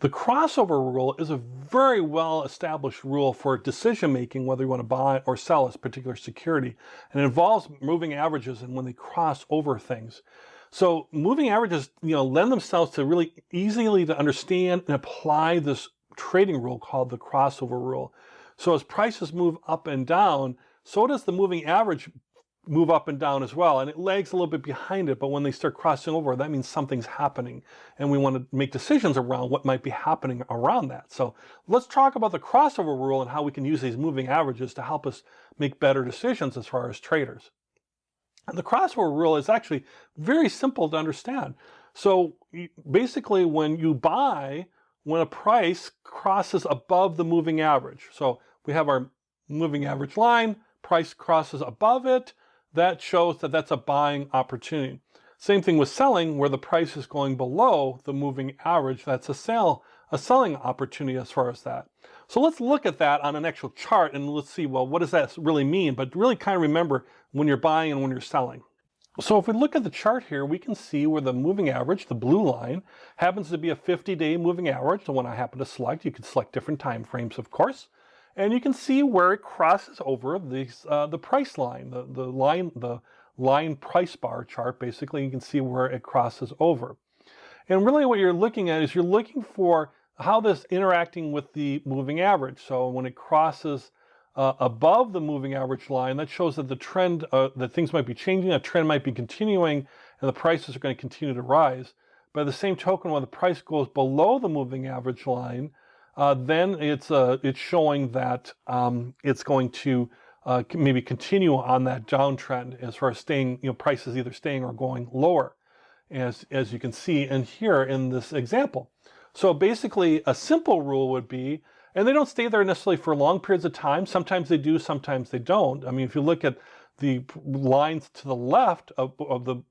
The crossover rule is a very well established rule for decision making, whether you want to buy or sell a particular security. And it involves moving averages and when they cross over things. So moving averages, lend themselves to really easily to understand and apply this trading rule called the crossover rule. So as prices move up and down, so does the moving average move up and down as well, and it lags a little bit behind it, but when they start crossing over, that means something's happening, and we want to make decisions around what might be happening around that. So let's talk about the crossover rule and how we can use these moving averages to help us make better decisions as far as traders. And the crossover rule is actually very simple to understand. So basically when you buy, when a price crosses above the moving average, so we have our moving average line, price crosses above it, that shows that that's a buying opportunity. Same thing with selling, where the price is going below the moving average, that's a selling opportunity as far as that. So let's look at that on an actual chart and let's see, well, what does that really mean? But really kind of remember when you're buying and when you're selling. So if we look at the chart here, we can see where the moving average, the blue line, happens to be a 50-day moving average, the one I happen to select. You can select different time frames, of course. And you can see where it crosses over the price line, the line price bar chart. Basically, you can see where it crosses over. And really what you're looking at is you're looking for how this interacting with the moving average. So when it crosses above the moving average line, that shows that the trend, that things might be changing, a trend might be continuing, and the prices are going to continue to rise. By the same token, when the price goes below the moving average line, then it's showing that it's going to maybe continue on that downtrend as far as staying, prices either staying or going lower, as you can see in here in this example. So basically, a simple rule would be, and they don't stay there necessarily for long periods of time. Sometimes they do, sometimes they don't. I mean, if you look at the lines to the left on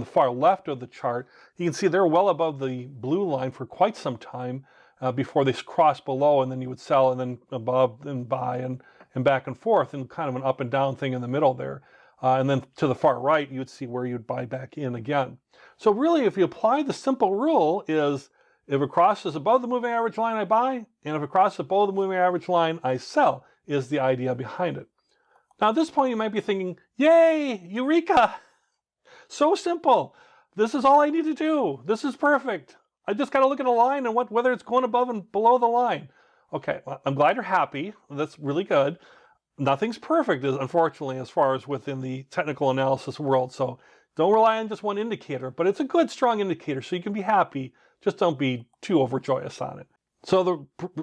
the far left of the chart, you can see they're well above the blue line for quite some time. Before they cross below, and then you would sell, and then above and buy, and back and forth, and kind of an up and down thing in the middle there. And then to the far right, you would see where you'd buy back in again. So really, if you apply the simple rule is, if it crosses above the moving average line, I buy, and if it crosses below the moving average line, I sell, is the idea behind it. Now at this point, you might be thinking, yay, eureka! So simple. This is all I need to do. This is perfect. I just got to look at a line and whether it's going above and below the line. Okay, well, I'm glad you're happy. That's really good. Nothing's perfect, unfortunately, as far as within the technical analysis world. So don't rely on just one indicator, but it's a good, strong indicator, so you can be happy. Just don't be too overjoyous on it. So the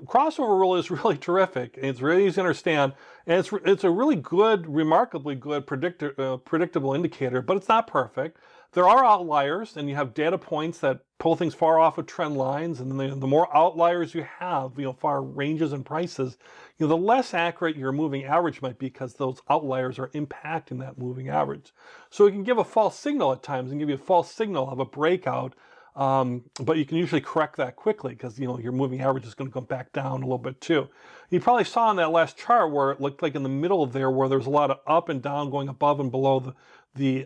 crossover rule is really terrific. It's really easy to understand, and it's a really good, remarkably good predictable indicator, but it's not perfect. There are outliers, and you have data points that pull things far off of trend lines, and then the more outliers you have, far ranges and prices, the less accurate your moving average might be because those outliers are impacting that moving average. So it can give a false signal at times and give you a false signal of a breakout, but you can usually correct that quickly because your moving average is going to go back down a little bit too. You probably saw in that last chart where it looked like in the middle there where there's a lot of up and down going above and below the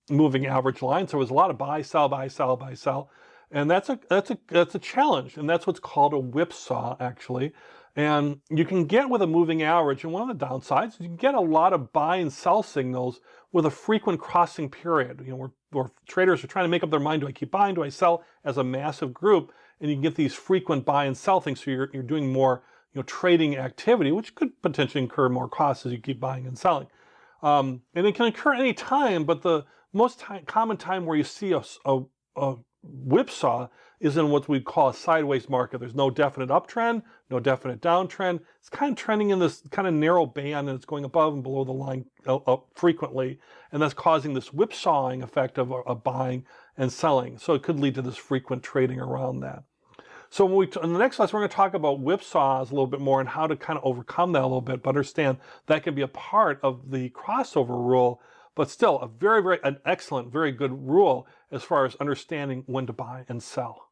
moving average line. So it was a lot of buy, sell, buy, sell, buy, sell. And that's a challenge, and that's what's called a whipsaw, actually. And you can get with a moving average, and one of the downsides is you can get a lot of buy and sell signals with a frequent crossing period. Where traders are trying to make up their mind: do I keep buying, do I sell, as a massive group? And you can get these frequent buy and sell things, so you're doing more trading activity, which could potentially incur more costs as you keep buying and selling. And it can occur any time, but the most common time where you see a whipsaw is in what we call a sideways market. There's no definite uptrend, no definite downtrend. It's kind of trending in this kind of narrow band, and it's going above and below the line frequently, and that's causing this whipsawing effect of buying and selling. So it could lead to this frequent trading around that. So in the next lesson, we're going to talk about whipsaws a little bit more and how to kind of overcome that a little bit, but understand that can be a part of the crossover rule, but still a an excellent, very good rule as far as understanding when to buy and sell.